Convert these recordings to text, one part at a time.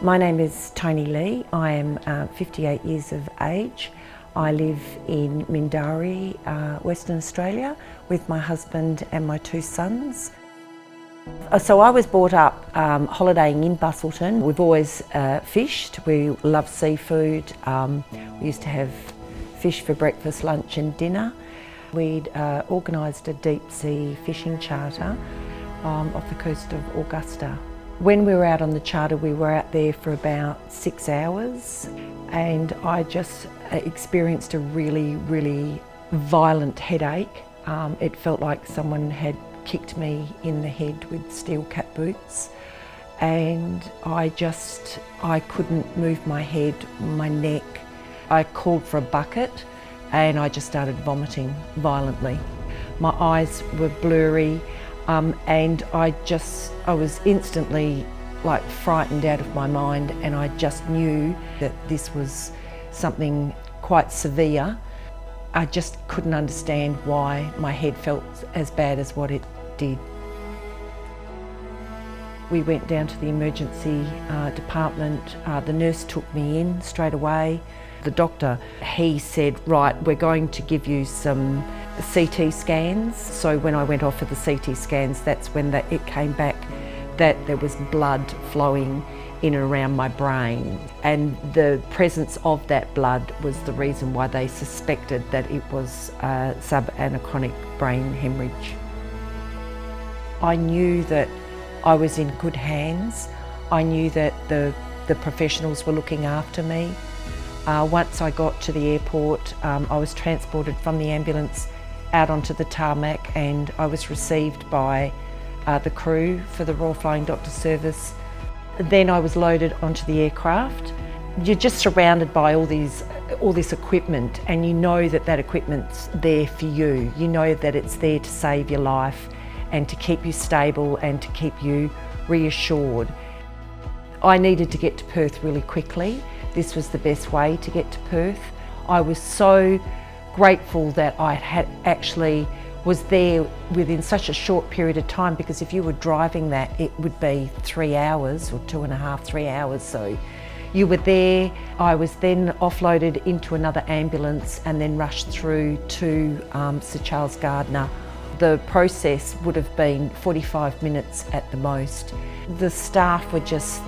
My name is Toni Lea. I am 58 years of age. I live in Mindarie, Western Australia, with my husband and my 2 sons. So I was brought up holidaying in Busselton. We've always fished. We love seafood. We used to have fish for breakfast, lunch and dinner. We'd organised a deep sea fishing charter off the coast of Augusta. When we were out on the charter, we were out there for about 6 hours, and I just experienced a really violent headache. It felt like someone had kicked me in the head with steel cap boots, and I couldn't move my head, my neck. I called for a bucket and I just started vomiting violently. My eyes were blurry. And I was instantly like frightened out of my mind, and I just knew that this was something quite severe. I just couldn't understand why my head felt as bad as what it did. We went down to the emergency department. The nurse took me in straight away. The doctor, he said, right, we're going to give you some CT scans. So when I went off for the CT scans, that's when it came back that there was blood flowing in and around my brain. And the presence of that blood was the reason why they suspected that it was subanachonic brain hemorrhage. I knew that I was in good hands. I knew that the professionals were looking after me. Once I got to the airport, I was transported from the ambulance out onto the tarmac, and I was received by the crew for the Royal Flying Doctor Service. Then I was loaded onto the aircraft. You're just surrounded by all this equipment, and you know that equipment's there for you. You know that it's there to save your life and to keep you stable and to keep you reassured. I needed to get to Perth really quickly. This was the best way to get to Perth. I was so grateful that I was there within such a short period of time, because if you were driving that, it would be 3 hours or 2.5, 3 hours. So you were there. I was then offloaded into another ambulance and then rushed through to Sir Charles Gairdner. The process would have been 45 minutes at the most. The staff were just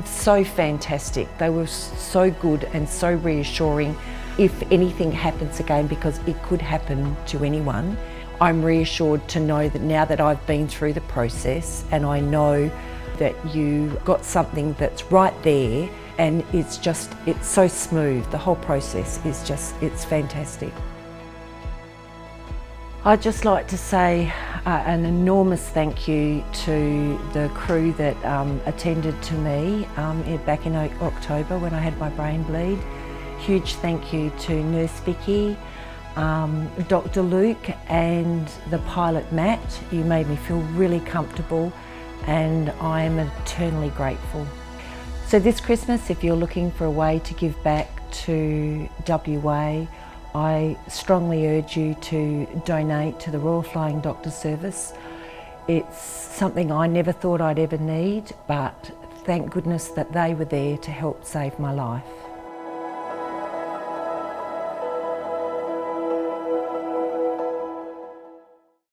so fantastic. They were so good and so reassuring. If anything happens again, because it could happen to anyone, I'm reassured to know that now that I've been through the process and I know that you got something that's right there, and it's so smooth. The whole process is it's fantastic. I'd just like to say an enormous thank you to the crew that attended to me back in October when I had my brain bleed. Huge thank you to Nurse Vicky, Dr. Luke and the pilot Matt. You made me feel really comfortable, and I am eternally grateful. So this Christmas, if you're looking for a way to give back to WA, I strongly urge you to donate to the Royal Flying Doctor Service. It's something I never thought I'd ever need, but thank goodness that they were there to help save my life.